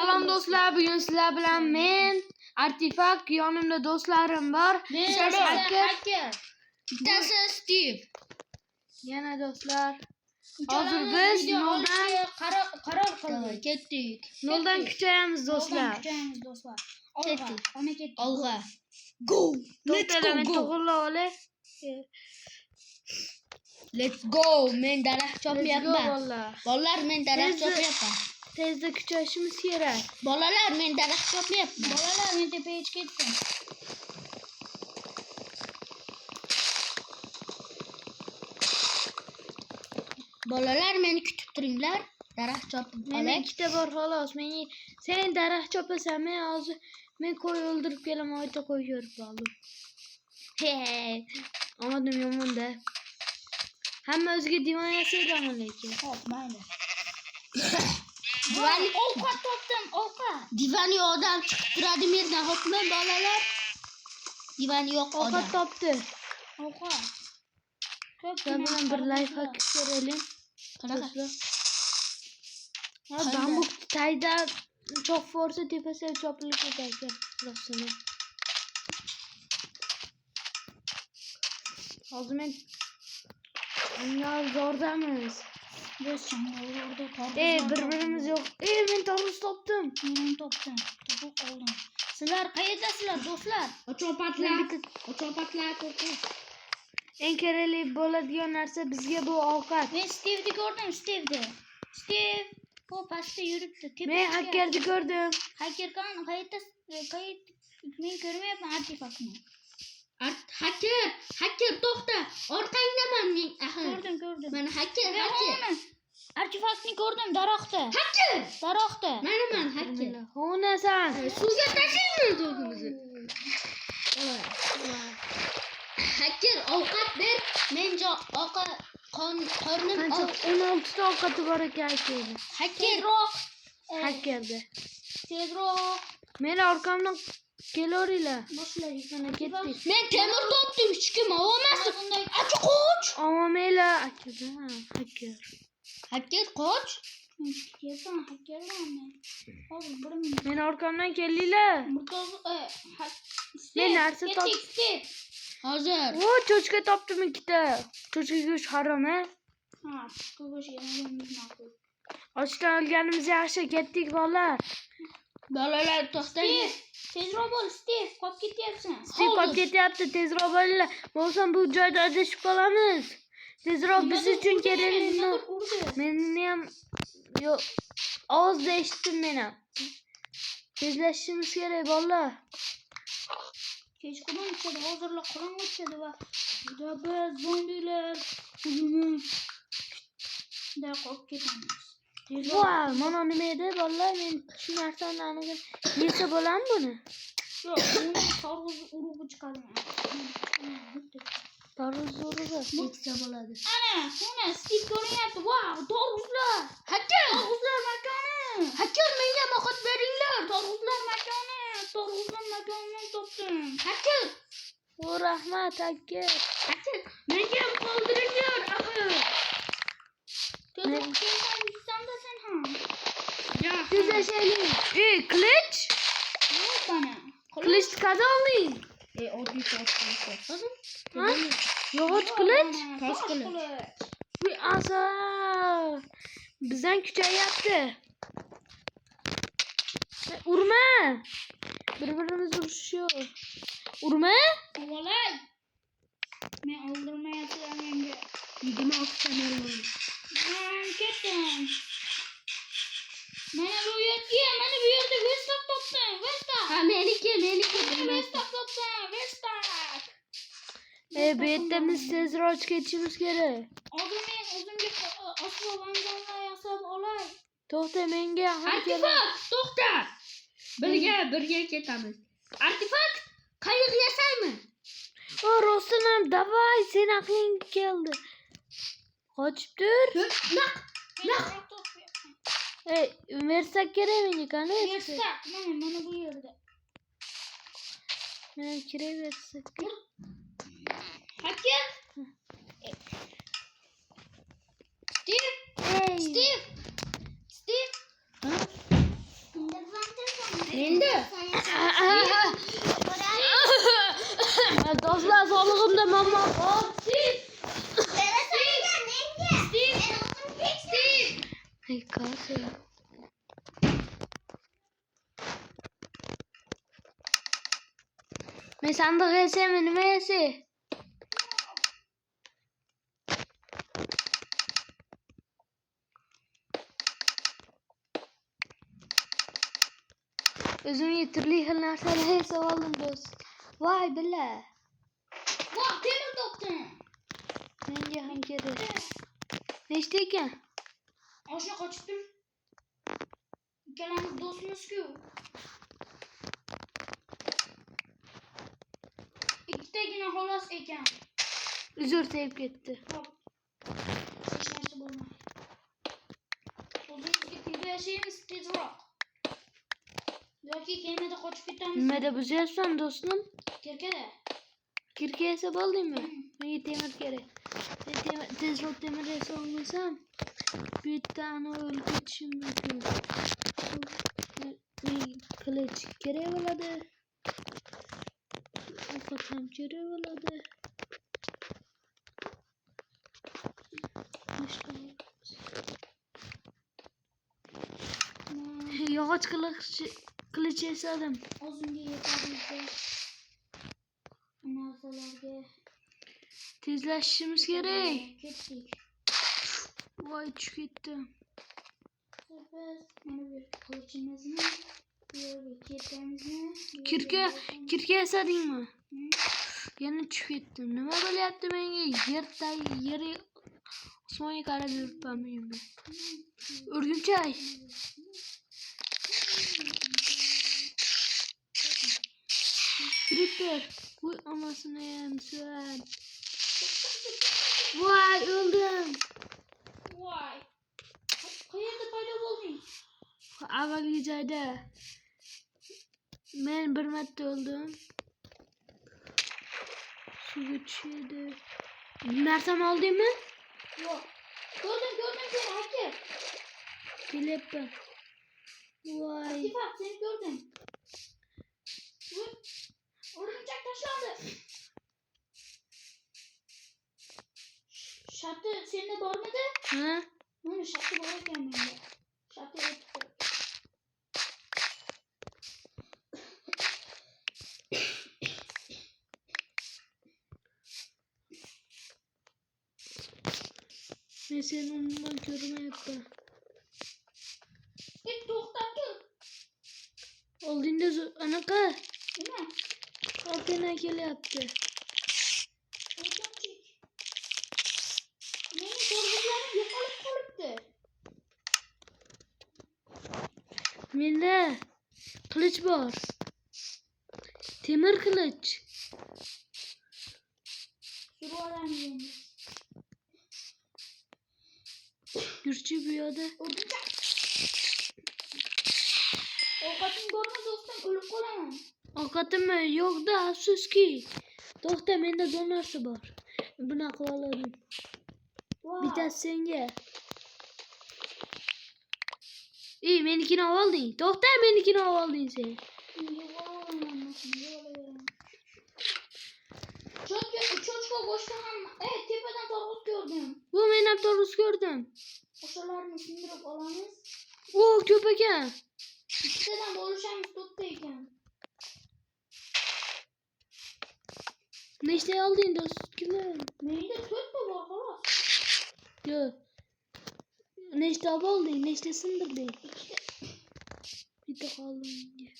Salom do'stlar, bugun sizlar bilan men Artifak, yonimda do'stlarim bor. Hacker. Bittasi Steve. Yana do'stlar. Hozir biz qaror qildik. Ketdik. noldan kuchayamiz do'stlar. Olg'a. Go. Let's To'xtalar, go. to'g'rilab olay. Let's go. Men daraxt Let's go chopmayapman. bolalar. Bolalar, men daraxt chopmayapman. Tezda kuchayishimiz kerak. Bolalar, men daraxt chopmayapman. Bolalar, men tepaga chiqib ketdim. Bolalar, meni kutib turinglar. Daraxt chopib Men olay. ikkita bor xolos. Sen daraxt chopasan, men qo'y o'ldirib kelaman, o'yta qo'y ko'rib oldim. He. Omadim yomon-da. Hamma o'ziga divan yasaydi lekin. Hop, mayli. Divan Ovqat topdim, ovqat. Divani odam chiqib turadi yerdan. Hopmi bolalar? Divani yo'q Ovqat odam. topdi. Ovqat. Sen bilan bir life hack ko'raylik. Qanaqa? Bambuk tayda çok forsa tepasiga chopilib ketadi. Rostini. Hozir men zordamiz. Biz orada tarvuz. Bir-birimiz yo'q. Men tarvuz topdim. Men topdim. Topib oldim. Sizlar qayerdasizlar, do'stlar? Ochopatlar. Eng kerakli bo'ladigan narsa bizga bu ovqat. Men Steve'ni ko'rdim, Steve. Bu pastda yuribdi. Men hakkerni ko'rdim. Hacker kan qayerda? Men ko'rmayapman artefaktni. Hacker to'xta. Orqangdaman men. Ko'rdim. Mana hacker. Artefaktni ko'rdim daraxtda. Hacker. Daraxtda. Mana hacker. Xonasan. Suvga tashlaymiz o'zimizni. Hacker ovqat ber. Men qornim Qancha och. 16 ta ovqati bor ekan aytaydi. Hakkerda. Tezroq. Meni orqamdan kelaveringlar. Boshlaylik. Mana ketdik. Men temir topdim, hech kim olmasin. Achi qoch. Avomeylar akada. Hacker qoch. Kesan hakkerman. Hozir 1 minut. Meni orqamdan kelinglar. Men narsa Ketdik. Hozir. O, cho'chqa topdim ikkita. Cho'chqa go'sht harom, ha? Ha, go'sht yemaganimiz ma'qul. Ochdan o'lganimiz yaxshi, ketdik bolalar. Bolalar to'xtang. Tezroq bo'l, Steve, qolib ketyapsan. Steve qolib ketyapti, tezroq bo'linglar. Bo'lsam bu joyda adashib qolamiz. Tezroq biz uchun kerakli. Meni ham yo'q. Ovozda eshitdim meni. Tezlashishimiz kerak bolalar. Kechqurun tushadi, hozirlar qorong'i tushadi va biz zombilar hujumida qolib ketamiz. Voy, mana nima edi bolalar? Men shu narsani aniq yesa bo'ladimi buni? Yo'q, uni tarvuz urug'i chiqadi. Tarvuz urug'i Yetsa bo'ladi. Ana, Steve ko'rinyapti. Wow, tarvuzlar. Tarvuzlar makoni. Hacker menga ovqat beringlar. Tarvuzlar makonini topdim. Hacker. O, rahmat aka. Menga ham qoldiringlar, axir. Tezroq kelsan sen ham. Tezlashaylik. Qilich? Yo'q bana. Qilich qadolning. Oddiy tosh qilich. Ha? Yog'och qilich? Tosh qilich. Uy, asa. Bizdan kuchayapti. Urma. Bir-birimizni urishib. Urma. Volay. Men o'ldirmayapman menga. 26 ta mermi. Men ketdim. Mana bu yerda Vestak topdim. Ha, meniki. Vestak topdim. Vestak. Bu yerda biz tezroq ketishimiz kerak. Hozir men o'zimga aslo vanzonlar yasab olay. To'xta, menga ham kerak. Artifakt, to'xta. Birga ketamiz. Artifakt, qayiq yasaymi? O, rostdan ham, davay, sen aqling keldi. Qochib tur. Naq. Versak kerak menga, qani? Vestak, mana bu yerda. Men kerak versak. Hacker. Steve. Steve. Steve. Ha? Nima Endi. Do'stlar, sog'lig'imda muammo bor. Hey, qarasa. Men sandiq yesam, nima yesay? O'zimga turli xil narsalar yasab oldim do'st. Voy billa. Voy temir topdim. Menga ham kerak. Nechta ekan? Oshna qochib tur. Ikkalamiz do'stmiz-ku. Ikkitagina xolos ekan. Uzr tegib ketdi. Hop. Hech narsa bo'lmaydi. O'zimizga tezda yashaymiz tezroq. Yoki kemada qochib ketamiz. Nimada buzyapsan do'stim? Kirkada. Kirka yasab oldingmi? Menga temir kerak. Men tezroq temir yasab olmasam, bu yerdan o'lib ketishim mumkin. Menga qilich kerak bo'ladi. Ovqat ham kerak bo'ladi. Yog'och qilich yasadim. O'zimga yetadi. Narsalarga Tezlashishimiz kerak. ketdik. Voy tushib ketdim. Biz mana bu qilichimizni, bu yerga ketamizni. Kirka yasadingmi? Yana tushib ketdim. Nima bo'lyapti menga? Yer osmonga qarab yuribman men. O'rgimchak. Creeper. Voy amasini ham suv. Voy o'ldim. Voy. Qayerda paydo bo'lding? Avvalgi joyda. Men bir marta o'ldim. Suvga tushdi. Narsani oldingmi? Yo'q. Ko'rdim seni, aka. Kelyapman. Voy. Tifaq, seni ko'rdim. O'rgimchak tashlandi. Shati senda bormidi? Ha? Mana shati bor ekan menda. Shati o'tdi. Men seni umuman ko'rmayapman. To'xtab tur. Oldingda anaqa Nima? ortdan kelyapti. O'rgimchak. Mening to'rg'izlarim yo'qolib qolibdi. Menda qilich bor. Temir qilich. Surib olamiz endi. Yurchi bu yoqda. O'rgimchak. Ovqating bormi do'stim? O'lib qolaman. Ovqatimmi? Yo'qda, afsuski. To'xta, menda donarsi bor. Buni qila oladim. Bittasi senga. Menikini olding. To'xta, menikini olding sen. Cho'chqa boshqa ham, tepadan to'rg'iz ko'rdim. Bu men ham to'g'ri ko'rdim. O'shalarni sindirib olamiz. O, ko'p ekan. Ikkitadan bo'lishamiz, to'rtta ekan. Nechta olding do'stlar? Menda 4 ta bor xolos. Yo'q. Nechta olding? Nechta sindirding? Bitta qoldi menga.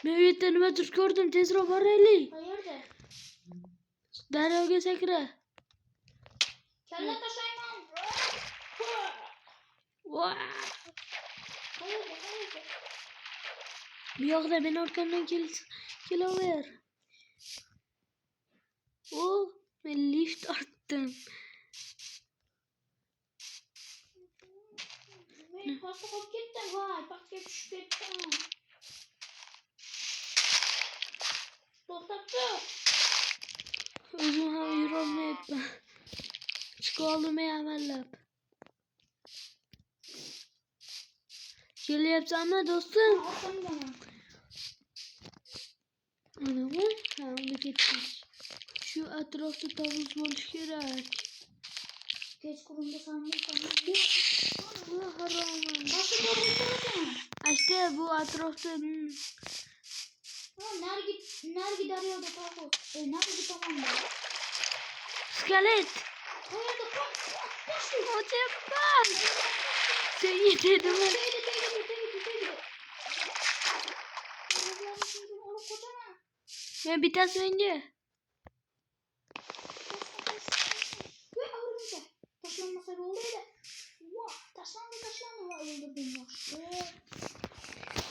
Men u yerda nimadir ko'rdim. Tezroq boraylik. Qayerda? Daryoga sakra. Kalla tashlayman. Voy. Qayerda? Bu yoqda men orqamdan kelaver. O, men lift ortdim. Men pastga qolib ketdim. Voy, pastga tushib ketdim. To'xtab tur. O'zim ham yurolmayapman. Çıkalım amellab. Kelyapsanmi do'stim? Orqamdaman. Anami? Ha, unda ketdik. Shu atrofda tovus bo'lishi kerak. Kechqurunda sanmaysan. Bu harom. Boshqa ko'rinmaysan. Ashta bu atrofda Narigi daryoda tovus. Narigi tomonda. skelet. Qayerda qo'sh. O'tibma. Sen yetadimi? Men bittasi menga. Tashlanmasa bo'ldi. Tashlandi va o'ldirdim.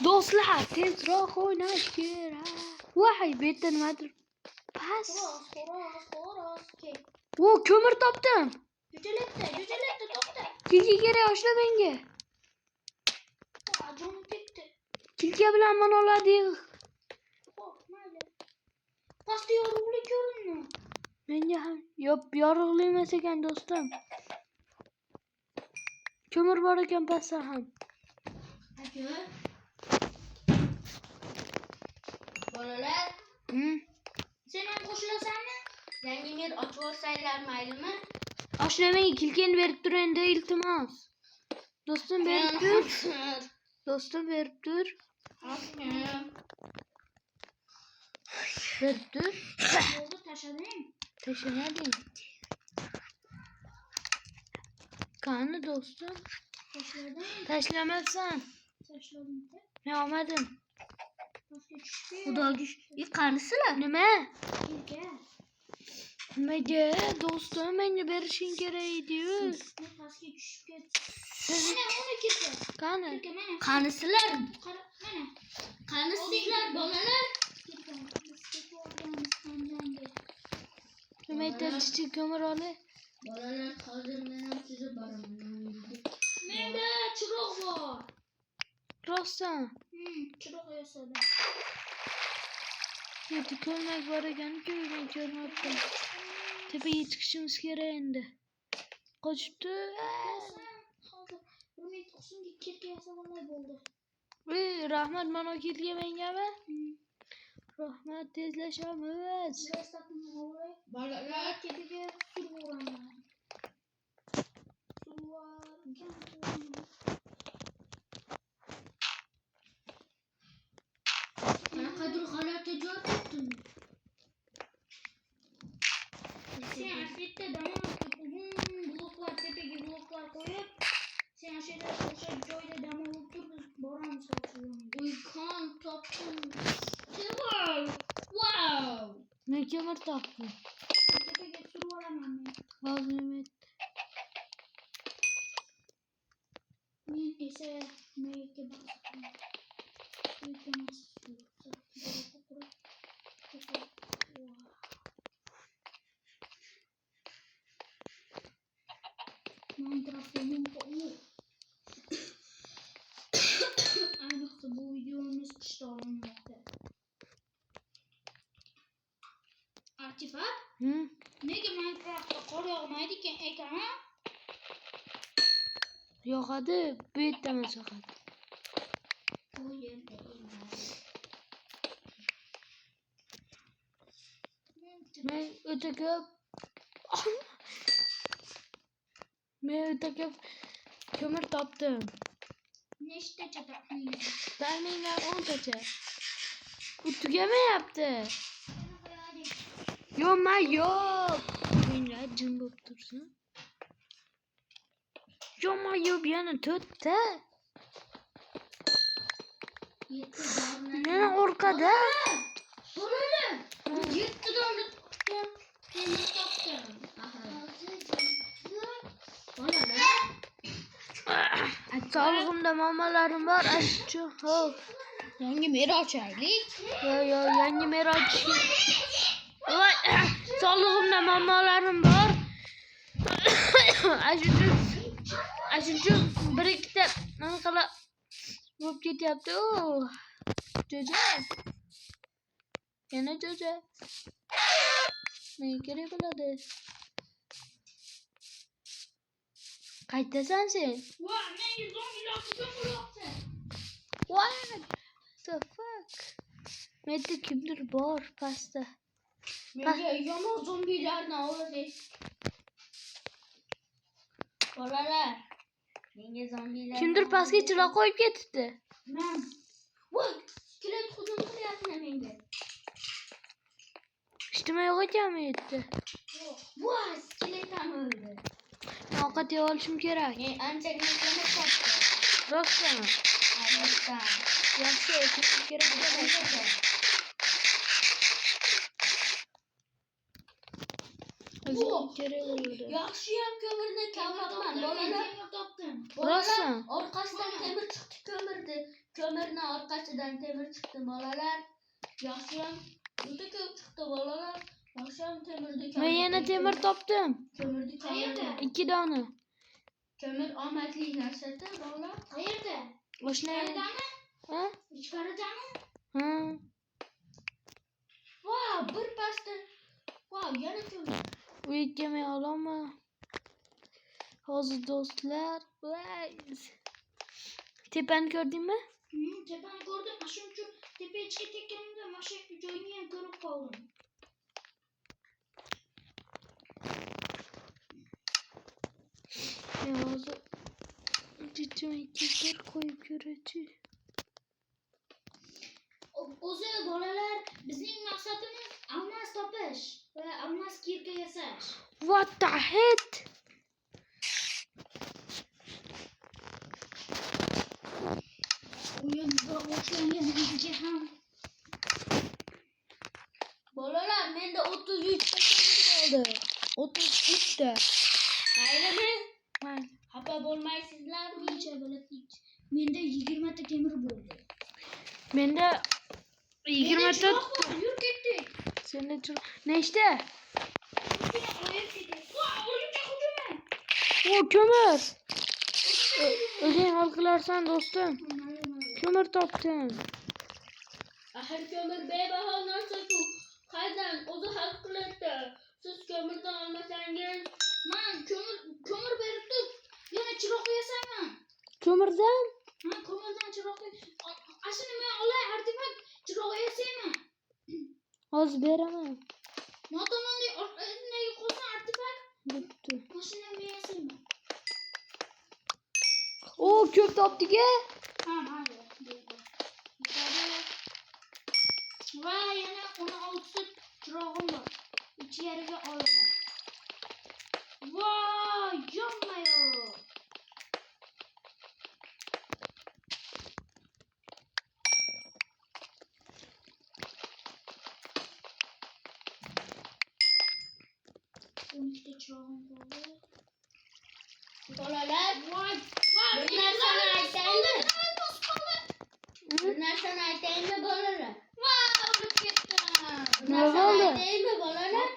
Do'stlar, tezroq o'ynash kerak. Voy, bu yerda nimadir? Pas. Xo'roz. O, ko'mir topdim. Jo'jalatdi, to'xta. Kilga kerak, oshla menga. Jonim ketdi. Kilga bilan mana oladik. Mayli. Pastda yorug'lik ko'rindi. Menga ham yorug'lik emas ekan do'stim. Ko'mir bor ekan pastda ham. Aka. Bolalar, Sen ham qo'shilasanmi? yangi yer ochib olsanglar maylimi? Oshla menga kilgani berib tur endi, iltimos. Do'stim berib tur. Do'stim berib tur. Berib tur. Yo'lda tashladim. Tashlamading. Qani do'stim? Tashladim. Tashlamadsan. Tashladim. Men olmadim. Pastga tushdi. Xudoga qanisizlar? Nima? Kilga. Nimaga? Do'stim menga berishing kerak edi-yu. Men pastga tushib ketdim. Mana uni ketdi. Qani? Kilga mana. Qanisizlar? Qara, mana. Qanisizlar bolalar? Kilga. Biz ketib olganmiz. Nima aytadi? Ko'mir olib. Bolalar, hozir men ham sizni boraman. Menda chiroq bor. Rostdan. Chiroq yasadim. Yerda ko'lmak bor ekan-ku, men ko'rmabman. Tepaga chiqishimiz kerak endi. Qochibdi. Hozir 1990 kilga yasab olmay bo'ldi. Rahmat, mana kelgan mengami? Rahmat, tezlashamiz. Bolalar, Ketiga suv uraman. qanaqa holatda javob berdim? Sen asfaltda dam uzun bloklar, tepaga bloklar qo'yib, sen o'sha joyda dam olib tur, biz boramiz hozir. We can't talk to wow. Men ko'mir topdim. Tepaga surib olaman men. Hozir nima aytdi? Men esa mayga baqaman. Ayniqsa bu videomiz qishda olinmoqda. Artifak, nega Minecraftda qor yog'maydi ekan, ha? Yo'qadi, bu yerda emas faqat. Bu yerda emas. Men o'ta ko'p ko'mir topdim. Nechtacha taxminan? Taxminan 10 tacha. U tugamayapti. Yo'q. Menga jim bo'lib tursin. Yo'q, yana 4 ta. Mana orqada. Bolalar, 7 dona tutdim. Endi topdim. Bolalar, Sog'lig'imda muammolarim bor, ashchu. yangi mera ochaylik. Yo, yangi mera ochishga. Voy, sog'lig'imda muammolarim bor. Ashuncha bir ikkita nima qilib bo'lib ketyapti. Jo'ja. Yana jo'ja. Menga kerak bo'ladi. Qaydasan sen? Vay menga zombilar qilyapti. What the fuck? Menda kimdir bor pastda. Menga yomon zombilarni oladi. Bolalar. Menga zombilar. Kimdir pastga chiroq qo'yib ketibdi. Men. Voy, skelet hujum qilyapti menga. Ijtimoiy yo'qotganmi yerda? Voy, skelet ham o'ldi. Ovqat yeb olishim kerak. Men anchagina ko'mak topdim. Rostmi? Albatta. Yaxshi, o'tishim kerak bo'ladi. O'zim kerak bo'ladi. Yaxshiyam ko'mirni kavlabman. Bolalar topdim. Rostmi? Orqasidan temir chiqdi ko'mirdi. Ko'mirni orqasidan temir chiqdi bolalar. Yaxshiyam juda ko'p chiqdi bolalar. Yaxshiyam temirni Men yana temir topdim. Ko'mirni qayerda? 2 dona. Ko'mir omadli narsadir bolalar. Qayerda? Oshna. Ha? Ichkaridami? Ha. Voy, bir pasta. Voy, yana ko'mir. Bu yerga men olaman. Hozir do'stlar. Tepani ko'rdingmi? Tepani ko'rdim. Shuning uchun tepaga chiqib ketganimda mashina joyini ham ko'rib qoldim. Men hozir jichimga qo'yib ko'rachi. O'zi bolalar, bizning maqsadimiz almas topish va almas kirka yasash. What the heck? O'yin boshlanganiga ham. Bolalar, menda 33 ta Oldu. 33 ta. maylimi? Mayli. Xafa bo'lmaysizlarmi? Necha bo'ladi? Menda 20 ta temir bo'ldi. Menda 20 ta. Yur ketdik. Senda nechta? O kömür. O'zing hal qilarsan do'stim. Kömür topdim. Axir ko'mir bebaho narsa-ku. Qaydan o'zi hal qiladi. Siz ko'mirdan olmasangiz, men ko'mir berib tur. Yana chiroq yasayman. Kömürdan? Ha, ko'mirdan chiroq. Ashuni men olay, artifakt chiroq yasayman. Hozir beraman. Notomonli orqasidan qo'ysan artifakt. Bo'pti. Mashina men yasayman. O ko'p topdik-a? Ha, mayli. Va yana 16 chirog'im bor. İçeriye olma. Vay, yanmıyor. İşte çırağım oldu. Bolalar. Vay, vay. Bunlar sana aytayım mı? Bunlar sana aytayım mı bolalar? Vay, olup gittim. Bunlar Ne sana oldu? aytayım mı bolalar?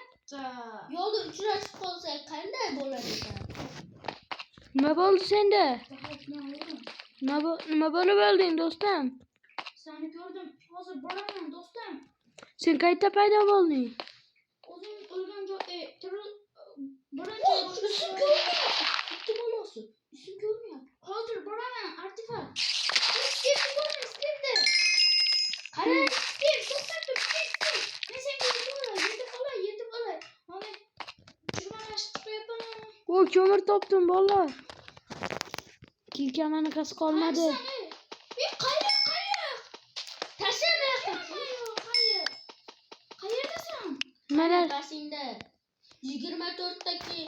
Yolda uchrashib qolsak qanday bo'lar ekan? Nima bo'ldi senda? Ne oldu? Nima bo'lib olding do'stim? Seni gördüm. Hozir boraman do'stim. Sen qayerda paydo bo'lding? O'zing o'lgan joy, birinchi isim ko'rmayapti. Bitta bolasi. Isim ko'rmayapti. Hozir boraman, artifakt. Steve ko'rdim, Steve. Qarang, Steve, to'xtab tur, Steve. Men senga yetib olay. Mana chirmalashib qo'yaman. O kömür topdim bolalar. Kilkamani qas qolmadi. Qayerda? Tashlama. Qayerda? Qayerdasan? Nimalar? Qasinda 24 taki.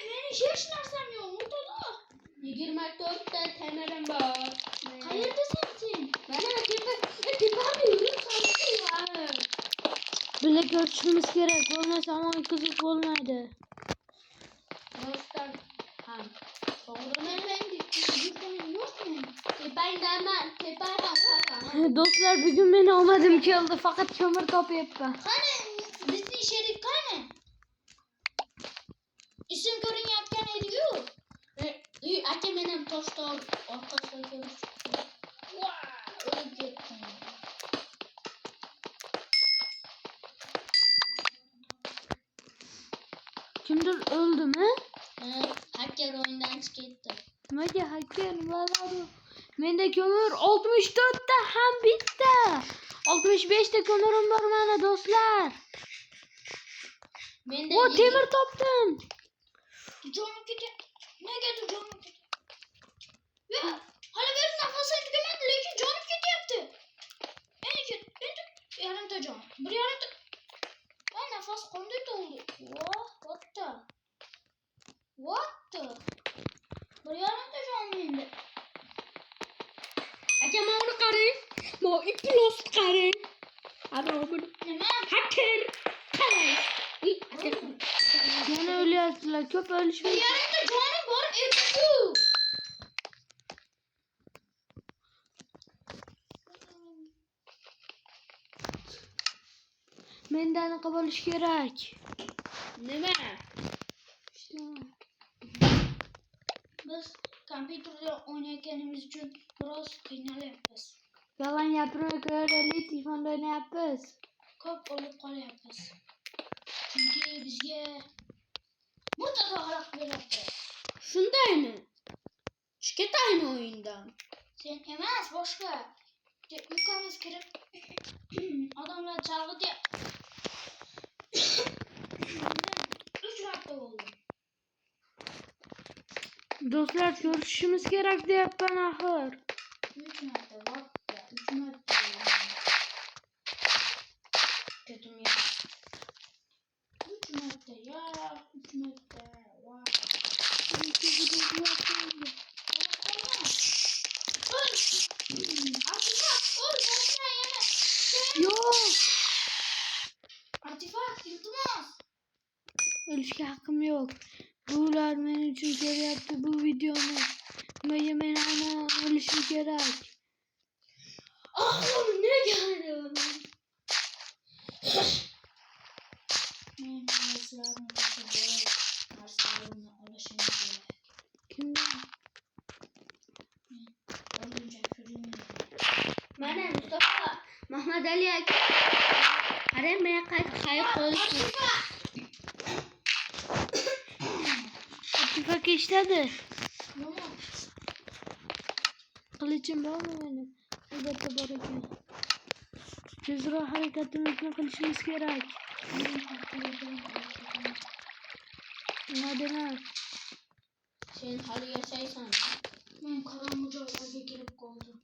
Meni hech narsam yo'q, o'rtada. 24 ta temirim bor. Qayerdasan sen? Mana tepamda yuribsan. Birga ko'rishimiz kerak. Bo'lmasa amoy kuzib bo'lmaydi. Do'stim ham. To'g'rimi yo'qmi? Tepangdaman, tepam. Do'stlar, bugun meni omadim keldi. Faqat kömür topyapman. Qani, bizning sherik qani? Isim ko'rinyapgan edi-ku. Aka menim toshda orqasidan kelib chiqdi. Voy, o'lib ketdim. Kimdir o'ldimi? Hacker oyundan çıktı. Hadi hakem valla. Mende kömür 64'te ham bitti. 65'te kömürüm var bana dostlar. Ben de O temir toptum. canım gidiyor. Ne geldi canım gidiyor. Ya hala benim nefesim gidemedi lakin canım gidiyordu. Ben yarımda canım. Bir yarımda. Ben nefes konduydu oldu. What the? Bir yarımda canım indi. Hakem onu karı. Mau iplos karı. Abi bunu. Hacker. Gene öyle yazdılar. Köp ölüşmüş. Yanımda canım var. Ebu. Menden kabulüş gerek. Nime? İşte. Biz kompüterde oynayacağımız için biraz qiynalıyapmiz. Yalan yapırıq öyle telefonda ne yapız? Ko'p olup qolyapmiz. Chunki bizga mutlaqo xalaq beryapti. Shundaymi? Chiqataymi o'yindan? Sen emas, boshqa. Ukamiz kirib odamlar chalg'idi. 3 marta bo'ldi. Dostlar görüşümüz gerek diye ben ahır. 3 marta, vatta, 3 marta. Kötüm ya. 3 marta ya, 3 marta. Vay. Yok. Artifak, iltimos. Ölüşke hakkım yok. Bular benim için geri yaptı bu videomu. Benim ana ölüşüm gerek. Aklım ne geldi? Ben Marslarını taşıdım. Marslarını ulaşım gerek. Kimden? Olunca sürüyorum. Mana Mustafa Mahmad Ali aka. Qarang men qayerga qo'yishdi. Attifak işledi. Yo'q. Kılıçım var mı benim? Elbette var ekan. Tezroq harekatimizni qilishimiz kerak. Nima demang? Sen hali yashaysan. Men qorong'u joylarga kelib qoldim.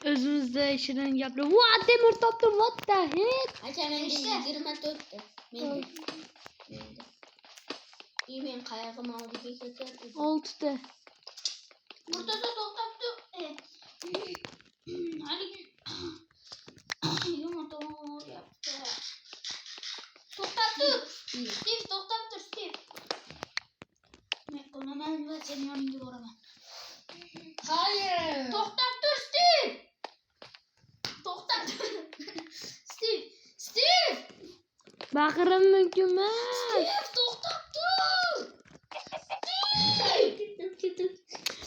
Özümüzde şirin yapıyor. What demir toptum, what the heck? Aka menda İşte. 24 ta. Menda. Men qayerga oldiga ketyapti. 6'da. Burada da to'xtatdi. Haligi yumurta yaptı. To'xtatdi. Steve to'xtatdi, Steve. Men qo'naman va seni yoningga boraman. Hayır. To'xtatdi, Steve. To'xtatdi. Steve. Baqirim mümkün mü? Steve to'xtatdi.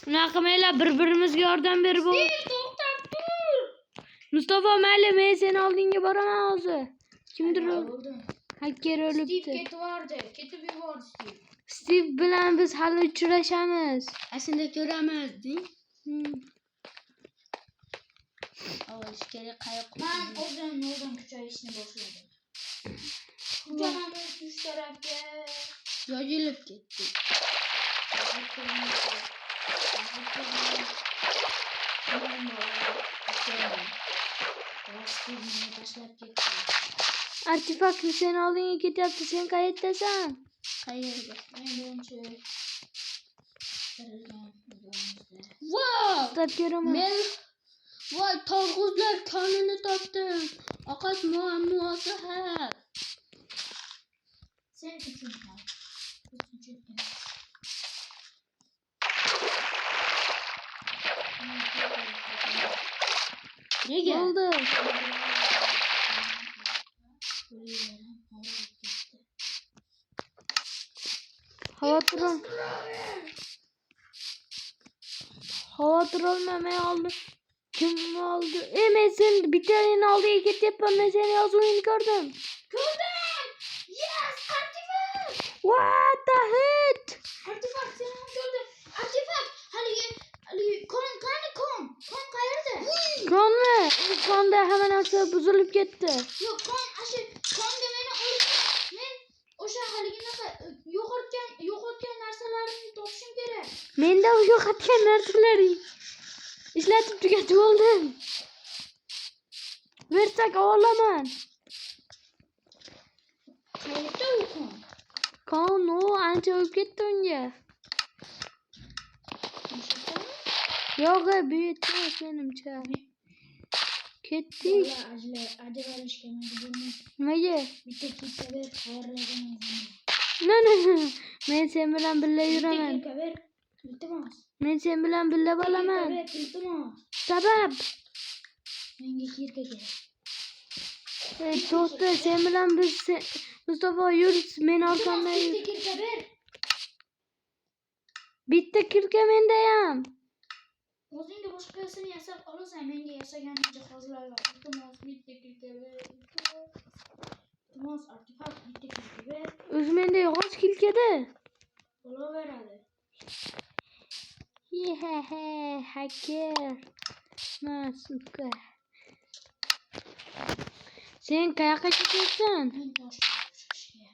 Naqmayla bir-birimizga yordam berib ol. Steve to'xtatdi. Mustafa mayli men seni oldinga boraman hozir. Kimdir o? Oldu. Hacker Steve o'libdi. ketib yubordi Steve. Steve bilan biz hali uchrashamiz. Aslında ko'ramiz-ding. Avval kerak qayoq. Men o'zim kuchayishni boshladim. Kuchamamiz 3 tarafga. Yoyilib ketdi. Tashlab ketdi. Artifakt seni oldinga ketyapti. Sen qayerdasan? Qayerga? Men birinchi tirilgan o'zimizda. Wow! Start ko'raman. Men voy to'ng'izlar konini topdim. Oqat muammosi hal. Sen uchun ham. Biz uchun emas. Nega? Oldu. Havadır olmamaya aldı. Kim aldı? Men sen bir tanenin aldığı git yapma. Ben seni az oyun gördüm. Gördüm. What the hit? Artifak seni gördüm. Artifak. Hali kon qayerda? Konmi? Konda hemen narsa buzilib ketdi. Yo'q, kon demeni men o'sha haliginaqa yo'qotgan narsalarimni topishim kerak. Menda yo'qotgan narsalar ishlatib tugatib oldim. Bersak olaman. Qayerda u kon? Kon o ancha o'lib ketdi unga. Yo'q, bu yerda menimcha. Ketdik. Ajralishga majburman. Nimaga? Bitta kekka ber, xayrlagan No. Men sen bilan birga yuraman. Bitta kekka ber. Iltimos. Men sen bilan birga bo'laman. Iltimos. Sabab? Menga kirka kerak. To'xta, sen bilan biz Mustafa yur, men orqamda yur. Bitta kirka ber. Bitta kirka menda ham. O'zingga boshqasini yasab olasan, menga yasagan jihozlar bor. Iltimos, bitta kirka ber. Iltimos, artifak bitta kirka ber. O'zi menda yog'och kilkada. Bo'laveradi. He, hacker. Masuka. Sen qayoqqa ketyapsan? Men boshqa chiqishga.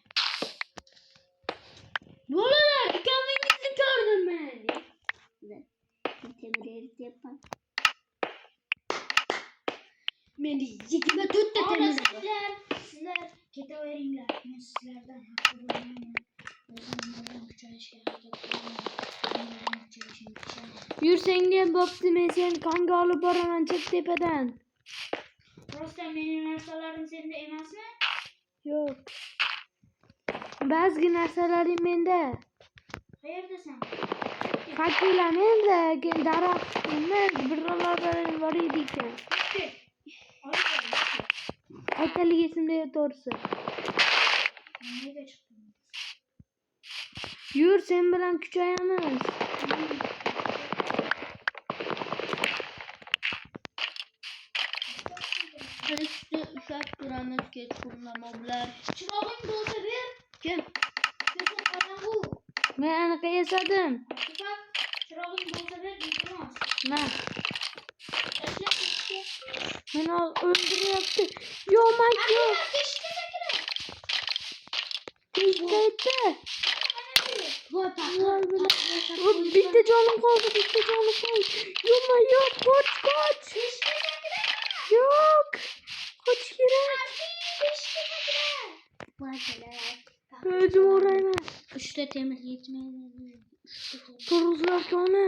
Bolalar, ikamingizni ko'rdim men. Men 24 ta Sizlar ketaveringlar. Men sizlardan haqli bo'lmayman. O'zimdan kuchayishga harakat qilaman. Yur, senga bo'pti, men seni konga olib boraman chek tepadan. Rostdan mening narsalarim senda emasmi? Yo'q. Ba'zi narsalaring menda. Qayerdasan? Fakirlar menda, daraxtni birralarim bor edi ekan. Aytalik esimda yo'q to'g'risi. Nega chiqding? Yur, sen bilan kuchayamiz. Turishni ushlab turamiz kechqurunlamoqlar. Chirog'ing bo'lsa ber. Kim? Ko'zim qorong'u. Men aniq esadim. Artifak, chirog'ing bo'lsa ber, iltimos. Na, Tashlab ketishga. meni o'ldiryapti. Yo'q, yo'q. Teshikka sakra. Teshikda. Voy, Bitta jonim qoldi. Yo'q, qoch. teshikka sakra. Yo'q. Qoch kerak. O'zim o'rayman. 3 ta temir yetmaydi. To'ruzlar koni.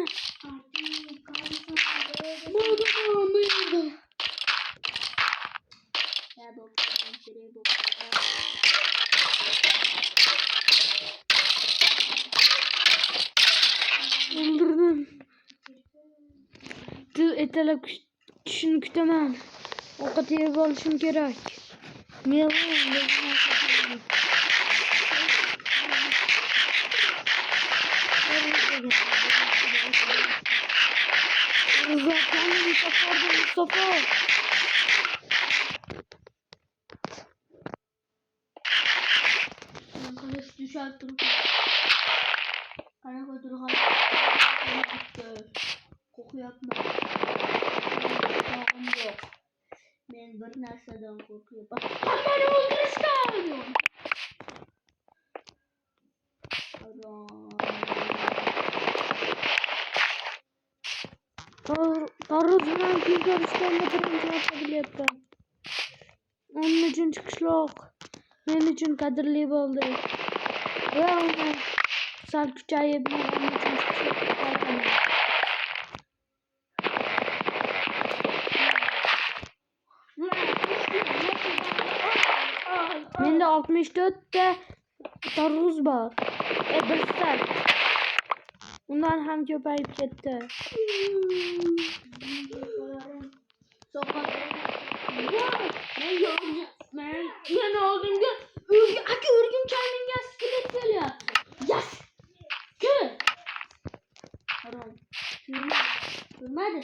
O'ldirdim. Ertalab tushini kutaman. Ovqat yeb olishim kerak. Mustafa. Kılıç düşer dur. Karakoy dur. Koku yapma. Korkum yok. Ben bir narseden korkuyorum. Bak. Beni öldürüşte ağlıyorum. Tarız bilan ko'z ko'rishganda birinchi marta bilyapman. Onun uchun chiqishloq men uchun qadrli bo'ldi. Va uni sal kuchayib men uchun chiqishloq. Menda 64 ta tarvuz bor. Bir sal. Undan ham ko'payib ketdi. Men oldimga aka o'rgimchak menga skelet kelyapti. Yes. Kul. Harom. Ko'rmadi.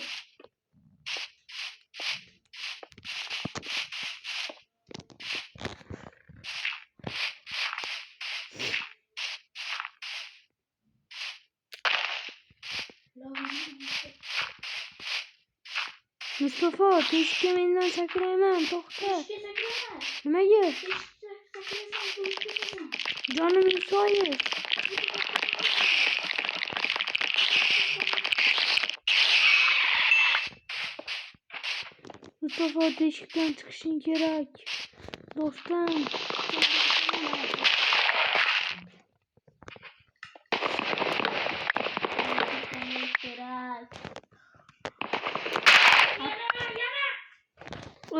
Mustafa teshikka mendan sakrayman, to'xta. Teshikka sakrama. Nimaga? Teshikka sakrasang to'yib ketasan. Jonimni so'yish. Mustafa teshikdan chiqishing kerak. Do'stim. Kerak.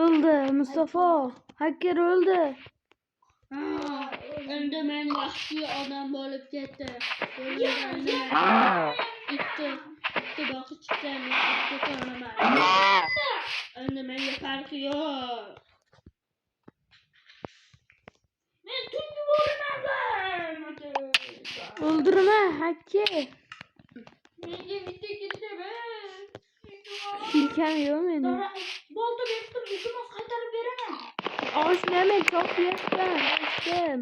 O'ldi Mustafa. Hacker o'ldi. Endi men yaxshi odam bo'lib ketdi. Itti boqishdan itga ko'raman. Endi menga farqi yo'q. Men tungi bo'laman. O'ldirma hacker. Menga bitta ketdi be. Filkam yo'q meni. Bolta berib tur, iltimos qaytarib beraman. Oshnami chopyapman. Ochdim.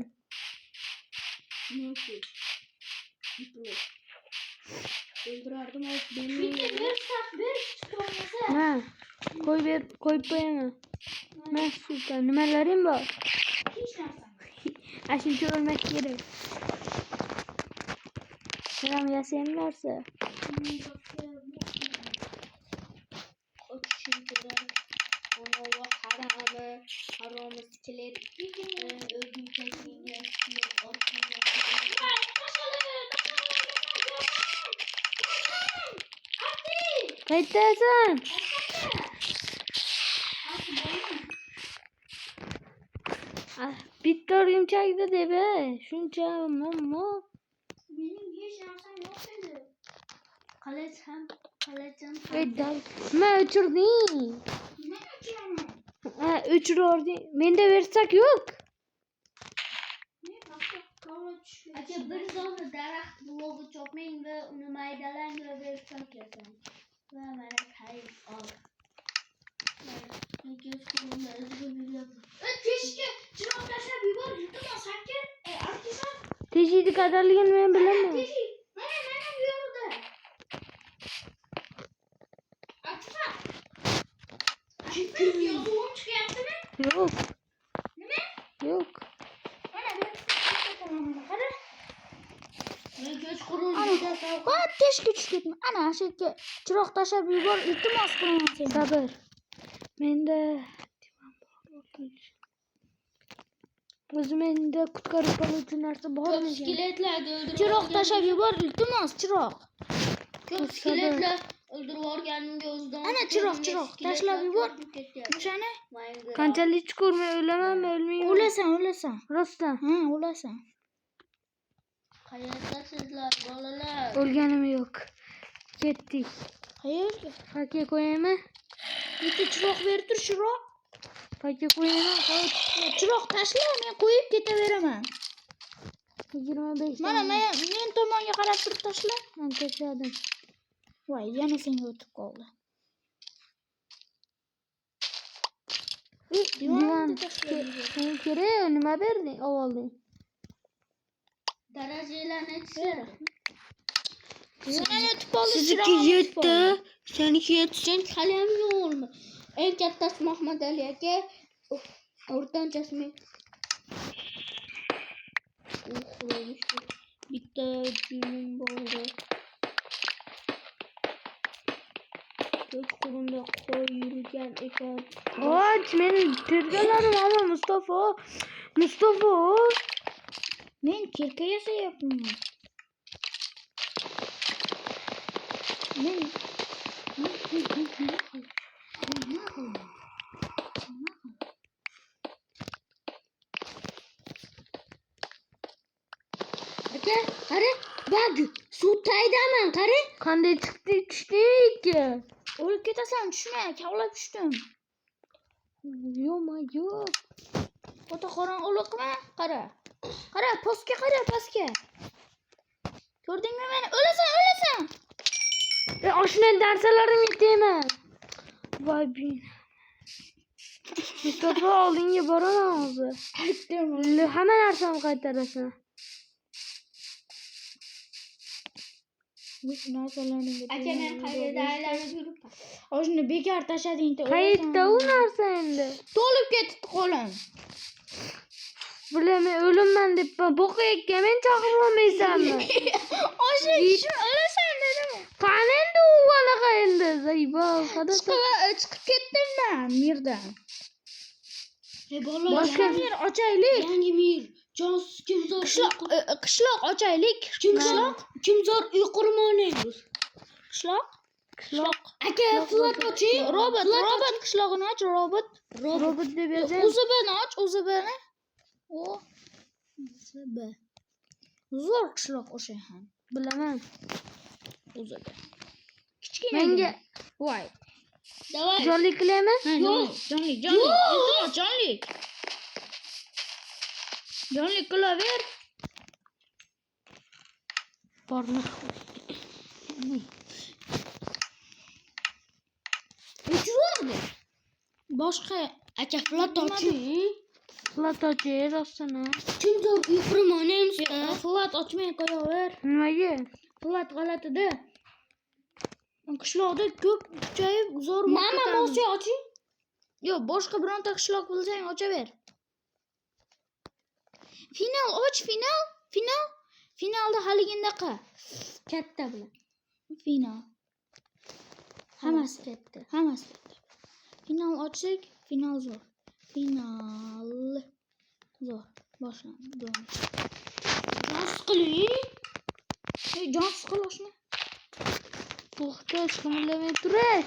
O'ldirardim Bitta ber chiqolmasa. Ha, qo'yib qo'yaman. Mas'ulda nimalaring bor? Hech narsa. Ashuncha o'lmak kerak. Sen yasayam narsa. Qochishim kerak. Alloh harom skelet o'zim kayfimga Qayerdasan? Bitta o'rgimchakda deb, shuncha mommo. Mening hech narsam yo'q edi. Qalacham. Aytdim. Nima o'chirding? Nima uchiraman? Ha, o'chirording. Menda versak yo'q. Aka bir zona daraxt blogi chopmang va uni maydalang va versak yasang. Va mana kayf ol. Teshikka chiroq tashlab yubor, iltimos hacker. Artizan. Teshikni qadrligini men bilaman. Teshik. Mana bu yerda. Artizan. Yozuvim chiqyaptimi? Yo'q. Nima? Yo'q. Mana bu qara. Men kechqurun Qo'y teshikka tushib ketma. Ana shu yerga chiroq tashlab yubor, iltimos qilaman seni. Sabr. Menda menda qutqarib qoluvchi narsa ko'p bormi? skeletlarni o'ldirib Chiroq tashlab yubor, iltimos chiroq. ko'p skeletlar o'ldirib olganimga o'zidan Ana chiroq tashlab yubor. O'shani Qanchalik chuqur men o'lamanmi, o'lmayman? o'lasan. Rostdan. Ha, o'lasan. Qayerdasizlar bolalar? O'lganim yo'q. Ketdik. Qayerga? Fakka qo'yaymi? Bitta chiroq ber tur, chiroq. Fakka qo'yaymi? Chiroq tashla, men qo'yib ketaveraman. 25. Mana men tomonga qarab turib tashla. Men tashladim. Voy, yana senga o'tib qoldi. Divan kerak, nima berding? Ovolding. Darajalarni aytishlar. Yana o'tib qoldi. Sizniki 7, seniki 7 hali ham yo'qmi? Eng kattasi Mahmud Ali aka, o'rtanchasi men. Bitta junim bo'ldi. Kechqurunda qo'y yurgan ekan. Och, men tergalarim ama Mustafa. Men kirka yasayapman. Men Aka, qara, bak, suv taydaman, qara. Qanday tushdik? o'lib ketasan, tushma, kavlab tushdim. Yo'q. Ota qorong'ulikmi? Qara. Qara, pastga qara, pastga. Ko'rdingmi meni? O'lasan. Oshna narsalarim yetayman. Voy bin. Mustafa oldinga boraman hozir. Hamma narsani qaytarasan. narsalarni Aka men qayerda aylanib yuribman. Oshni bekor tashlading deb Qayerda u narsa endi? to'lib ketdi qo'lim. Bilaman o'limman deb bo'qayga men chaqirolmaysanmi? Oshni shuni olasan dedim. Qani endi u qanaqa endi? Zaybo, qadasa. Chiqib ketdim men yerdan. Bola Boshqa yer ochaylik. yangi mir. Jonsiz kimzor Qishloq ochaylik. kimzor uy qurmoqlaymiz. Qishloq. Aka flat oching. Robot qishlog'ini och, robot. Robot deb yozing. O'zibini och, o'zibini. O ZB. Zo'r qishloq o'sha ham. Bilaman. O'zibi. Kichkina. Menga voy. Davay. jonli qilaymi? Jonli. Iltimos jonli. Jonli qilaver. Borni. Uchirdi. Boshqa Aka flat oching. Platochi rostini. Kimzor uy qurmoqlaymiz. flat ochmay qo'yaver. Nimaga? Flat g'alatida. Qishloqda ko'p kuchayib zo'r Mana mosha oching. Yo'q, boshqa bironta qishloq bilsang ochaver. Final och, final. Finalda haligindaqa katta bilan. Final. Hammasi katta. Final ochsak, final zo'r. Final zo'r. Boshlandi. Jonsiz qiling. Jonsiz qilishni. To'xta, shimillamay turay.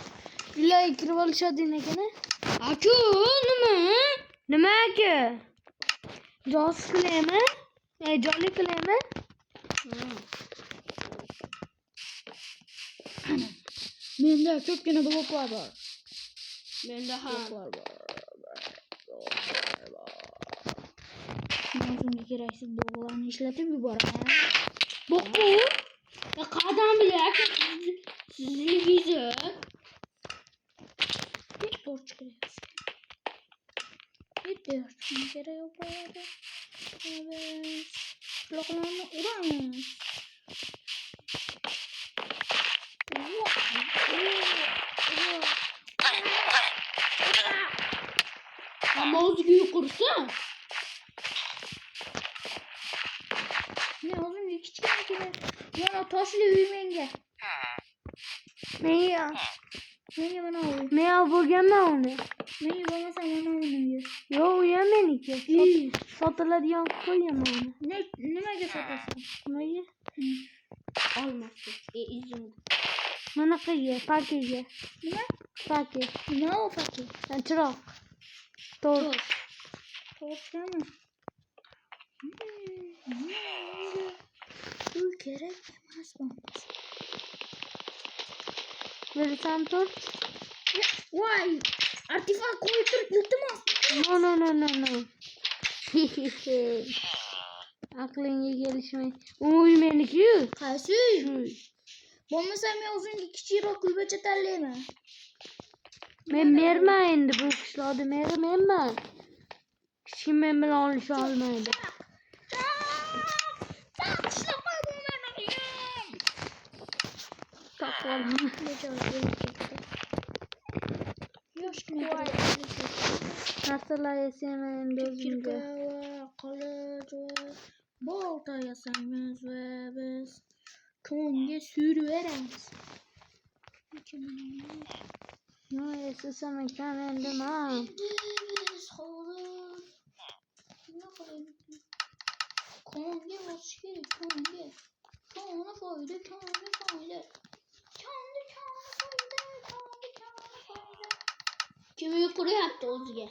Ular kirib olishadi ekan. Aka nima? Nima aka? Jos qilaymi? Jonli qilaymi? Menda ko'pgina bloklar bor. Menda ham. O'zimga keraksiz bloklarni ishlatib yuboraman. Boqu. Qadam bilan aka televizor. Hech borch kerak. Hech borch kerak yo'q bo'ladi. Bloklarni uramiz. Ammo o'ziga qursa. Men o'zimga kichkina kerak. Mana toshli uy menga. Menga Mana uy. men bo'lganman uni. Menga bo'lmasa mana uyni. Yo'q, u ham meniki. Sotiladigan qilib qo'yaman uni. Nimaga sotasan? Nimaga? Olmasdik. Izin. Manaqaga, pakiga. Nima? Paki. Nima u fakir? Chiroq. To'rt. To'g'rimi? Bu kerak emas bu. Versam to'rt. Voy! Artefakt qo'yib tur, iltimos. No. Aqlingga kelishmay. Uy meniki-yu. Qaysi? Bo'lmasa men o'zimga kichikroq kulbacha tanlayman. Men merman endi bu qishloqda menman. Hech kim men bilan olisha olmaydi. Narsalar yasayman endi o'zimga. Qilich va bolta yasaymiz va biz konga suraveramiz. Nima yasasam ekan endi men? Konga bosish kerak, konga. Kona foyda. Kim uy quryapti o'ziga?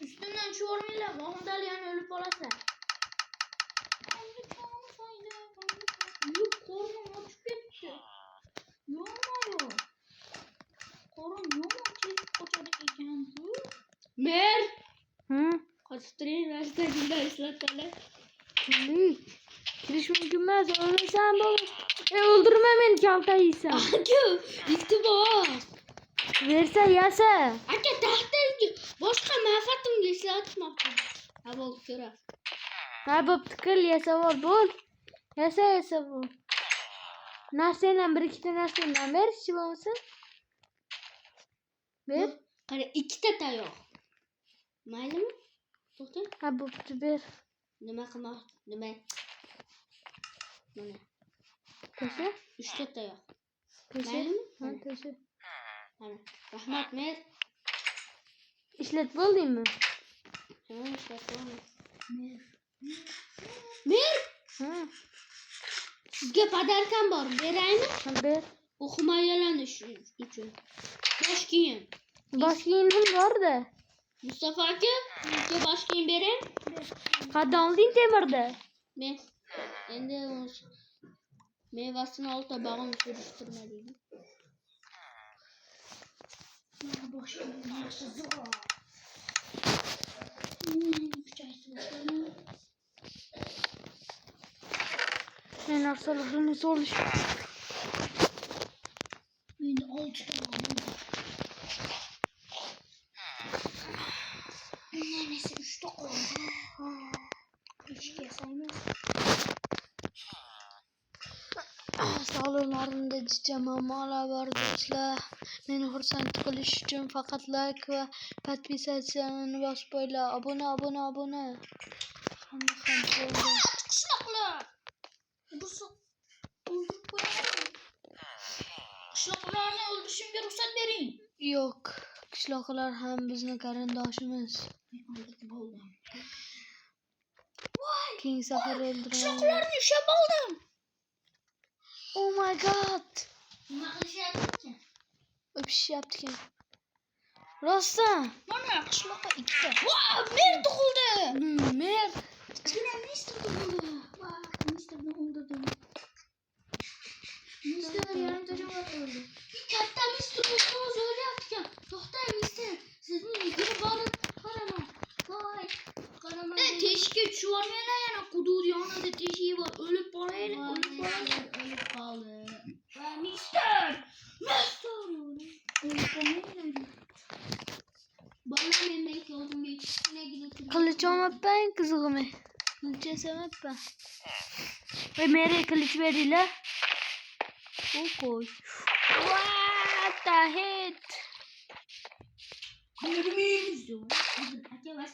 Üstümden şu ormayla Mahmudali'ni ölüp olasın. Yok korun açıp gitti. Yormuyor. Korun yok açıp koçadık iken bu. Mer. Kaçtırayım versin işletene. Kirish mumkin emas. O'lsam bo'ladi. O'ldirma meni, kalta yeysan. Aka, iltimos. Versa yasa. Aka, taxta boshqa manfaatimga ishlatmoqchiman. Ha, bo'ldi, ko'rasiz. Ha bo'pti qil yasavol bo'l. Yasa bo'l. Narsangdan bir ikkita narsangdan ber ishi bo'lmasa. Ber. Qara ikkita tayoq. Maylimi? To'xta. Ha bo'pti ber. Nima qilmoq? Nima? Mana Tasha. 3 ta tayoq. Tasha. Maylimi? Ha tasha. Mana. Rahmat mer. İşlet bo'ldingmi? Ha, ishlatyapman. Mer. Ha. Sizga podarkam bor. Beraymi? Ha ber. U himoyalanish uchun. Bosh kiyim. Bosh kiyimim bor-da. Mustafa aka, sizga bosh kiyim beraymi? Qadam olding temirda. Men endi mevasini olta bag'im surishtirmadingmi? Bosh kiyim yaxshi zo'r. Men narsalarni solish. Endi 6 ta oldim. Neyse 3 ta qoldi. Küçük yasaymiz. Sağlıklarında cicamamalar var dostlar. Beni xursand qilish uchun faqat like va podpisatsiyani bosib qo'yinglar. Abone. Hamma ham bo'ldi. Qishloqlar. Bursa o'ldirib qo'yaman. Qishloqlarni o'ldirishimga ruxsat bering. Yo'q, qishloqlar ham bizni qarindoshimiz. Keyingi safar o'ldiraman. Qishloqlarni ushlab oldim. Oh my god. Nima qilishyapti? Öpüşüyaptı. Rostdan. Mana qishloqqa 2 ta. Voy, mer tug'ildi. Mer. Kichkina mister tug'ildi. Voy, misterni o'ldirdim. Mister yarimta jonga o'ldi. Katta mister o'zi o'lyapti. To'xtang mister. Sizning yigiri borib qaraman. Voy, qaraman. Teshikka tushib olmanglar, yana hudud yonida teshigi bor. O'lib qolinglar, o'lib qoldi. Va mister. Bana yemek oldum bir Kılıç olmappan kızığımı. Kılıç yasamappan. Ve Mary kılıç veriler. O koy. What the heck? Yürümeyiz diyor. Acaba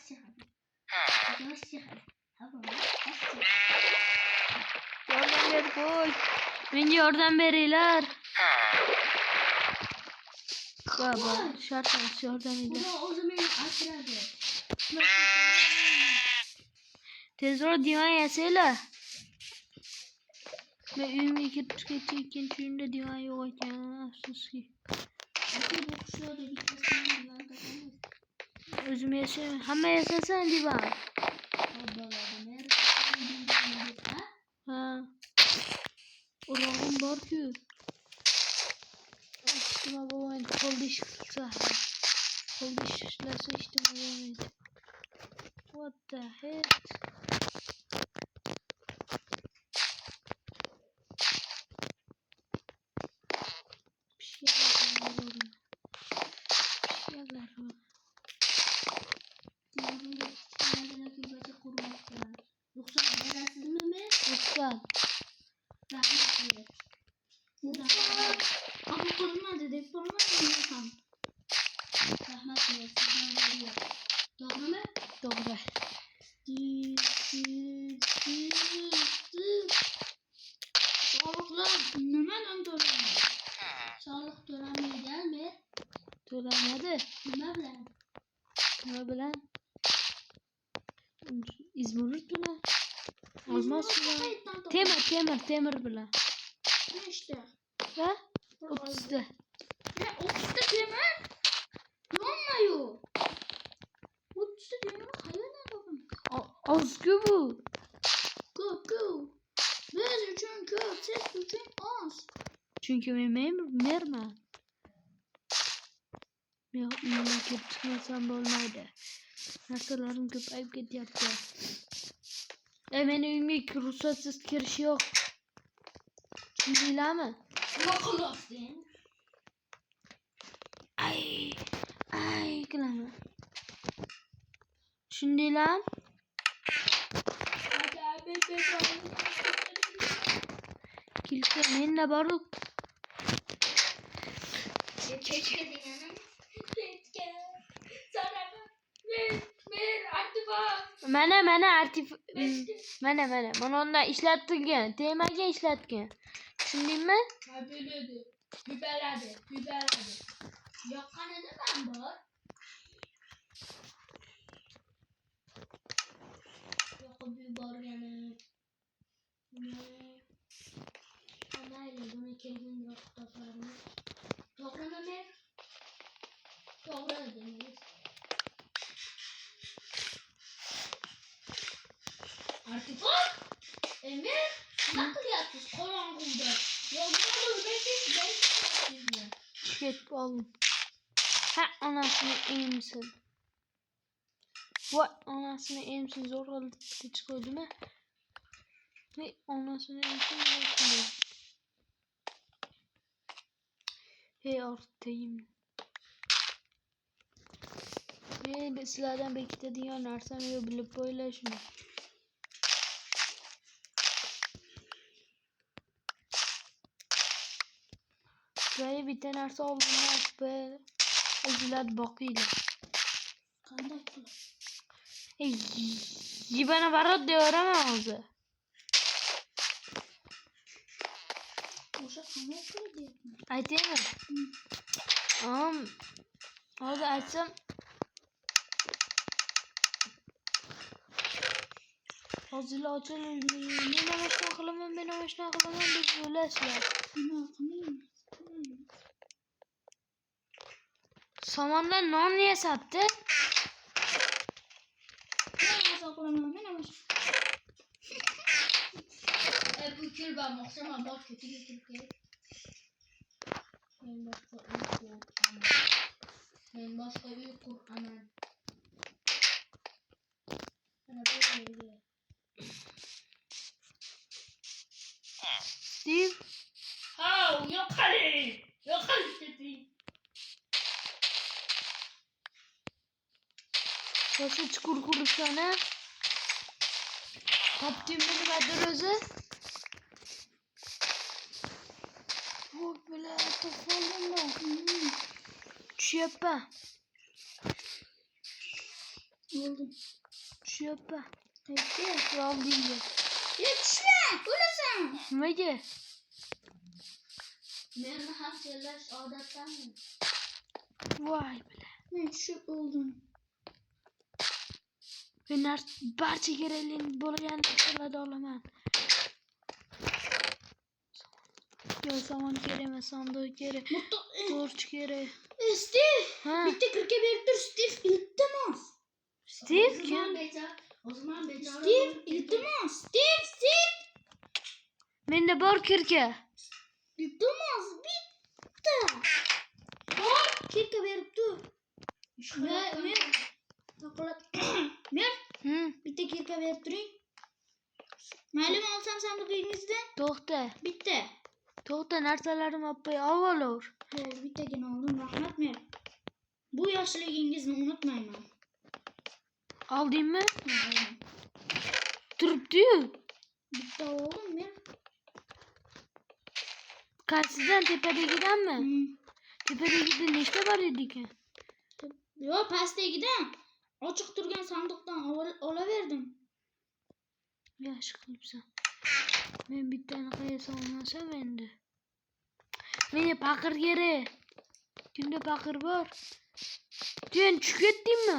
Oradan ver koy. Bence oradan veriler. Baba şart oradan iler. O zaman açıldı. Tezor divan yasayla. Ve ümit geçerken çünkü divan yok ekan. Afsus ki. Özüm yaşayayım. Hamma yasasan divan. Ha. Orağım var ki. İşte babamın kol diş kırsa. Kol diş işlerse işte babamın. What the heck? Bir şeyler var orada. Bir şeyler var. Yoksa verəsiz mi? Lütfen. Ama koruma dedi. Koruma mı? Rahmet eylesin. Doğru mu? Doğru. Sağlıklar. Neden doğru? Sağlık doğramaya gelme. Dolanmadı. Nima bilan? Nima bilan? İzmirlik bilan. Olmaz bilan. Temir bilan. Nechta? Va? 30 ta. Ne 30 ta temir? Yonma-yu. 30 ta temir qayerdan topim? Ozku bu. Ko'p. Biz uchun ko'p, siz uchun oz. Çünkü merman. Men uyimga kirib chiqmasam bo'lmaydi. Narsalarim ko'payib ketyapti. Meni uyimga ruxsatsiz kirish yo'q. Tushundinglarmi? Nima qilyapsan? Ay qilaman. Tushundinglarmi? Kilitli menle baruk. Keşke dünyanın. Keşke. Sana ver artifak. Mana artif mana. Mana onda ishlattirgan. Temaga ishlatgan. Tushundingmi? Ha böyleydi. Biberledi. Yoqqanida ben bor. Yoqib yuborgani. Mayli, buni kelgunroq topamiz. To'g'rimi men? To'g'ri dedingiz. Artifak? Emir, nima qilyapsiz qorong'uda? Yolg'on ben Ketib oldim. Ha, onasini emsin. Voy, onasini emsin. Zo'rg'a kech qo'ydimi? Hey, onasini emsin. Hey, ortayım. Hey, sizlardan bekletadigan narsam yo'q, bilib qo'yinglar shuni. Buraya bitta narsa oldim. O'zinglar boqinglar. Qanday qilib? Jibana barot deyveraman hozir. O'sha qanday qilib deyapman? Aytaymi? Hozir aytsam hozirlar ochiladi. Men mana shunaqa qilaman deb o'ylaysizlar. Somondan non yasabdi. Bu kül ben muhtemelen bak kötü getirdi. Ben başka bir Kur'an'ım. Bana böyle. Steve, Yok hali dedi. nasıl çukur kuruşana? Topdimmi nimadir o'zi? Voy, bilan to'xtaldimmi? Tushyapman. Oldu. Tushyapman. Qayerga? Oldingga. Tushma, o'lasan. Nimaga? Meni ham terlash odatdanmi? Voy, bilan. Men tushib oldim. Men barcha kerakli bo'lgan narsalarni olaman. Yo, somon kerak emas, sandiq kerak. Torch kerak. Steve, Ha, bitta kirka berib tur, Steve, iltimos. Steve kim? O zaman becara. Steve, iltimos. Steve. Menda bor kirka. İltimos, bitta. Bor, kirka berib tur. Men bitta kirka berib turing. Ma'lum olsam sandig'ingizdan To'xta. bitta. To'xta, narsalarimni olib qo'y, avvalor. Bo'ldi, bittagina oldim, rahmat men. Bu yoshligingizni unutmayman. Oldingmi? Oldim. Turibdi-yu. Bitta oldim men. Qaysidan, tepadagidanmi? Tepadagida nechta bor edi ekan? Yo, pastdagidan. Ochiq turgan sandiqdan olaverdim. Yaxshi qilibsan. Men bittani qayersan olmasam endi. Menga paqir kerak. Kimda paqir bor? Sen tushib ketdingmi?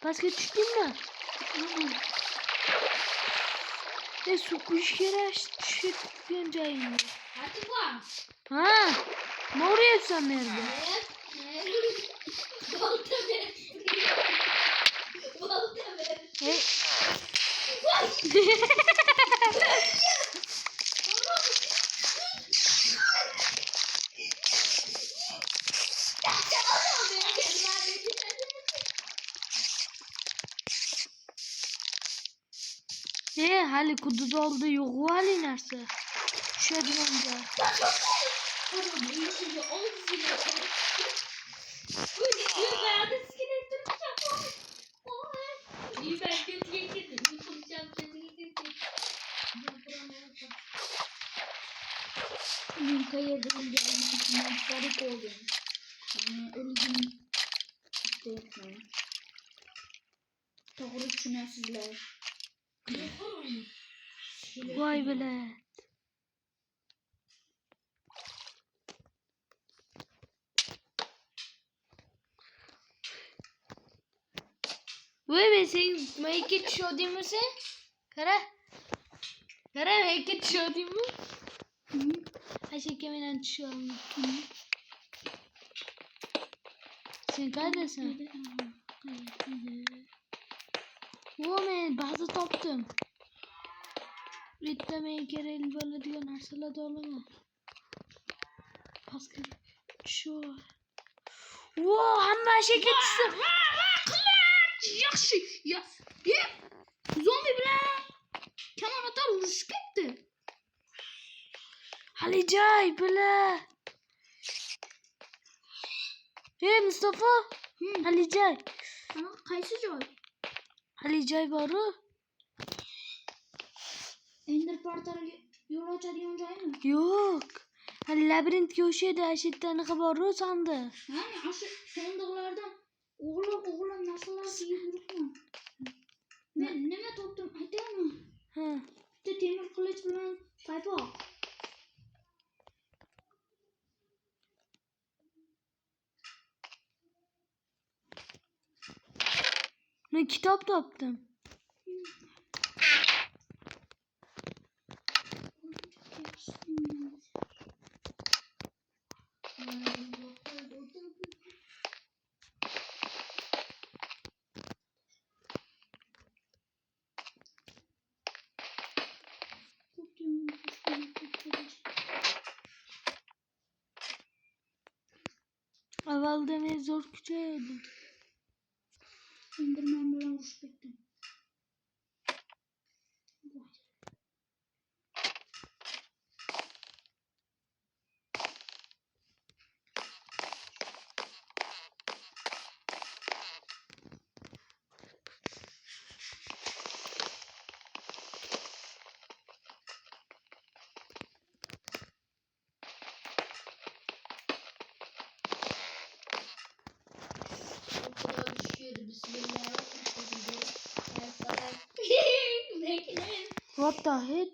Pastga tushdingmi? Suv quyish kerak, tushib ketgan joyingga. Artifak. Ha? Nima uryapsan menga? Balta ver. Hey. Hali kuduz oldi yo'q hali narsa. Tushadigan joy. İyi ben kötü getirdim. Konuşacağım seni qayerda o'lganman, garib bo'ldim. O'ligim istayapman. To'g'ri tushunasizlar. Voy bile. Voy be sen mayke tushading mi sen? Qara. Qara mayke tushadingmi? Ashaka bilan tushaman. Sen qaydasan? Vo men baza topdim. Bitta men kerak bo'ladigan narsalarni olaman. Pastga shu. Vo hamma ashaka tushdi. Yaxshi. Zombi bilan kamerator urushib ketdi. Halijay bile. Hey Mustafa. Halijay. Ana qaysi joy? Halijay boru. Ender portaliga yo'l ochadigan joymi? Yo'q. Hali labirintga o'sha yerda ashitani xabaru sandiq. Ha, o'sha sandiqlardan o'g'lab narsalar yeb yuribman. Men nima topdim aytaymi? Ha. Bitta temir qilich bilan paypoq. Men kitob topdim. Avvalda men zo'r kuchaydim. Enderman bilan urushib ketdim. What the heck?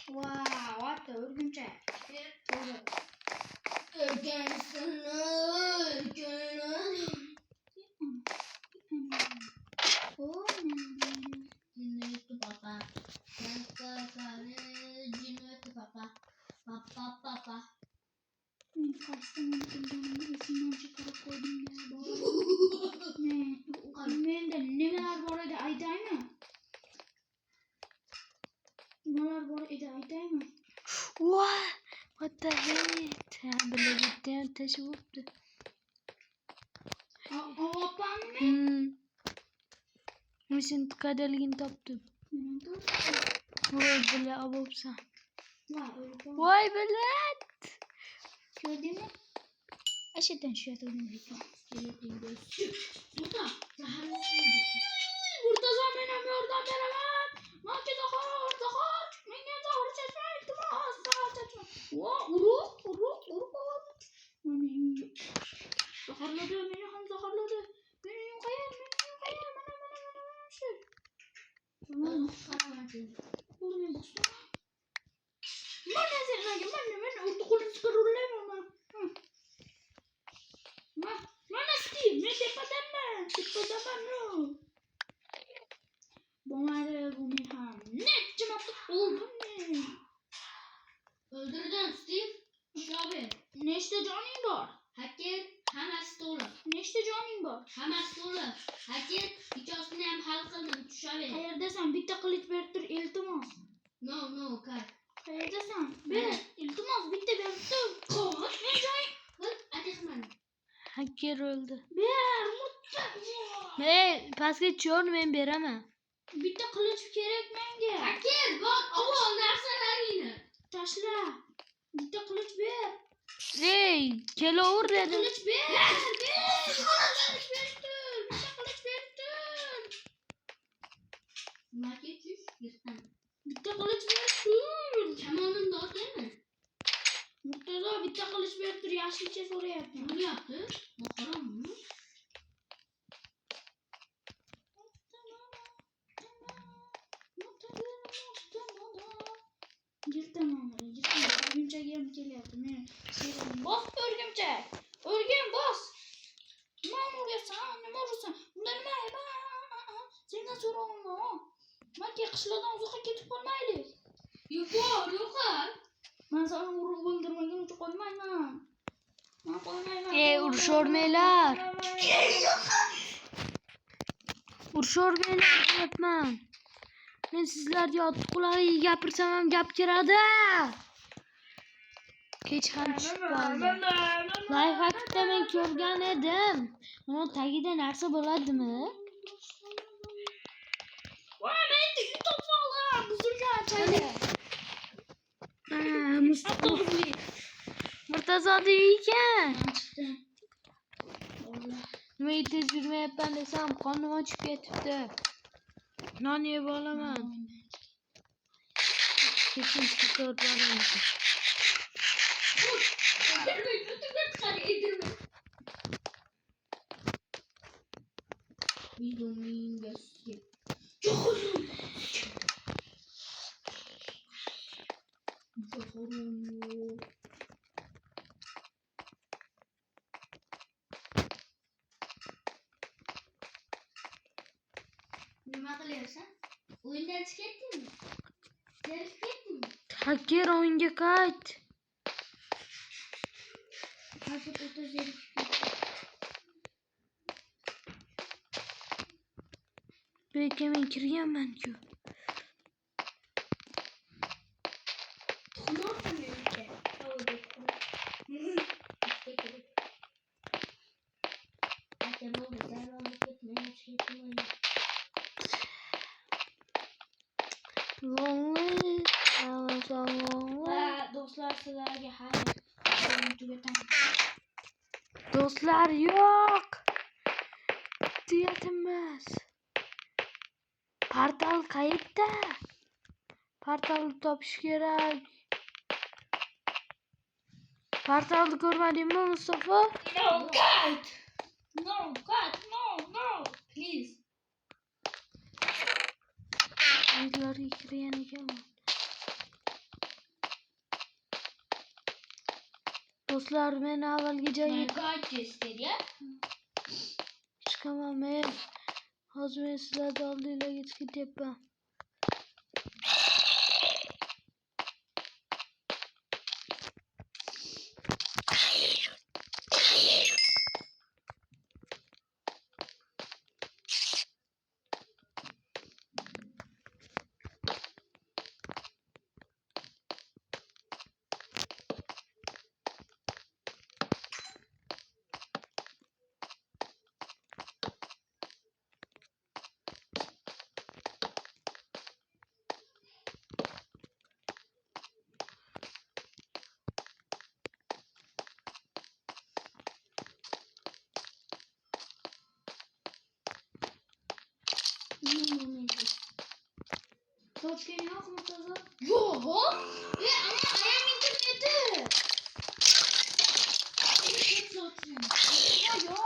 Wow, what the örgümcek. Papa. Kaçtım esimden çıkarıp koydum ya. Mende neler var idi aytaymi? Neler var idi aytaymi? What the heck? Ha, bilagitdan tashib o'tdi. Avapanmi? Sen qadaligini topdim. Voy bile abobsan. Voy bile. Gördün mü? Aşağıdan şu yatağını bekle. Burada zamanım yordan veremem. Maki zahar. Menge zahar çeşme iltimas. Zahar çeşme. Uruk. Zaharladı beni ham zaharladı. Beni kayar. Oğlum ben baksana. Ben orta kolu çıkarırlar ama. Mana Steve? Ne tepeden no. Bana bu ham. Ne cımatık oldun ne? Öldürdün Steve. Abi. Neşte canın var. Hacker hammasi to'liq. Neşte canın var. Hammasi to'liq. Hacker ikkosini ham hal qildim. Tushaver. Qayerdasan? Bitta qilich berib tur, iltimos. No, kar. Qayerdasan? Ber, iltimos, bitta berib tur. Qo'sh, ne joy? Atexman. Hacker öldü. Ber, mutta. Hey, pastga tushyor, men beraman. Bitta qilich kerak menga. Hacker, bak, ol narsalaringni. Tashla. Bitta qilich ber. Hey, kelovur dedim. Qilich ber. Bitta qilich berib tur. Nimaga tush? Yirtaman. Bitta qilich berib tur. Kamonimni otaymi? Murtazo bitta qilich berib tur, yashilcha so'rayapti. Nima deyapti? Mo'qarammi? Yirtaman. O'rgimchak ham kelyapti. Men bos o'rgimchak. O'rgim bos. Nima o'rgasan? Nima o'rgasan? Unda nima? Sendan so'rayman. Balki qishloqdan uzoqqa ketib qolmaylik. Yo'q. Men seni urib o'ldirmagan uchun qo'ymayman. Men qo'ymayman. Urishormanglar. Urishormanglar deyapman. Men sizlarga yotib qulog'iga gapirsam ham gap kiradi. Kech ham tushib qoldim. Layfhakda men ko'rgan edim. Uni tagida narsa bo'ladimi? Voy, men yutib qoldim. Buzilgan chayda. Murtazoda ekan. Chiqdi. Nimaga tez yurmayapman desam, qornim ochib ketibdi. Non yeb olaman. Keyin shukr bo'laman. Nima qilyapsan? O'yindan chiqdingmi? Zerikib ketdingmi? Haker o'yinga qayt. Hozir o'ta zerikib ketdim. Belki men kirganman-ku. Tuxunorsan menga. Aka bo'ldi, darrov ketmay, ketmayman. Va do'stlar, sizlarga xayr. Tugataman. Do'stlar yo'q. Tugatimiz. Portal qayerda? Portalni topish kerak. Portalni ko'rmadingmi, Mustafa? No, God! No, God, no, please. Uylarga kirgan ekanman. Do'stlar, men avvalgi joyga chiqaman. Men hozir sizlarni oldinglarga chiqib ketyapman. Tochkan yo'qmi toza? Yo'q. Ama ayam interneti. Yo'q.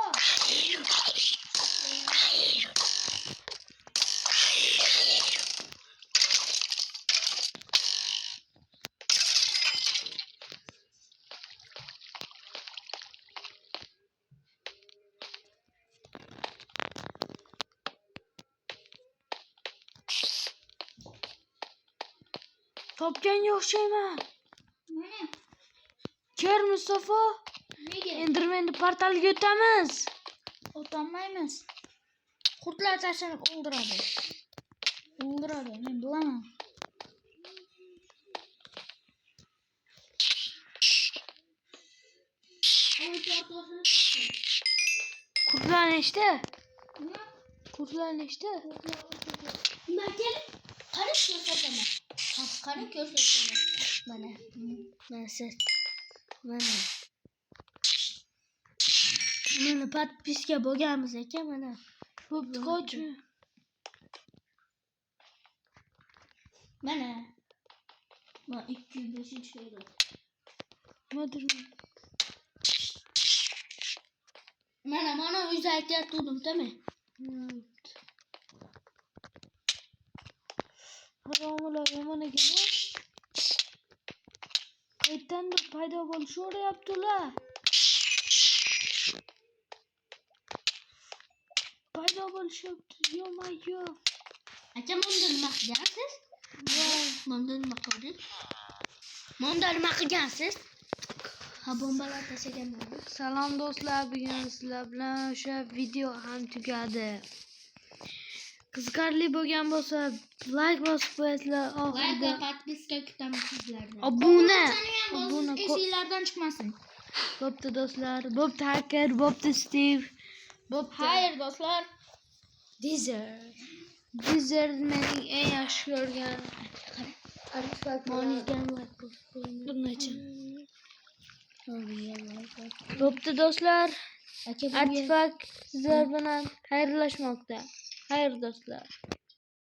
Topganga o'xshayman. Mana. Kel Mustafa. Nega? Endermanni portaliga o'tamiz. O'tolmaymiz. Qurtlar tashlanib o'ldiradi. Men bilaman. Kurtlar nechta? Kurtlar nechta? Qarab ko'rsataman. Qarab ko'rsataman. Mana siz. Mana. Meni podpiska bo'lganmiz ekan mana. Bo'pti, qochmi? Mana. Ben 205 şeyde. Nedir? Mana özellikler tuldum değil mi? Evet. Haramlar yaman ekan. Aytdan da paydo bo'lish o'rayaptilar. Paydo bo'lishyapti. Yo-mayo. Aka bunda nima qilgansiz? Bunda nima qildingiz? Bunda nima qilgansiz? Ha bombalar tashlaganman. Salom do'stlar, bugun sizlar bilan o'sha video ham tugadi. Qiziqarli bo'lgan bo'lsa, like bosib qo'yasizlar. Like va podpiska kutamiz sizlardan. Obuna. Esinglardan chiqmasin. Bo'pti do'stlar, bo'pti hacker, bo'pti Steve. Bo'pti. Xayr do'stlar. Deezer mening eng yaxshi ko'rgan bungacha. Bo'pti do'stlar. Artifak sizlar bilan xayrlashmoqda. Xayr do'stlar.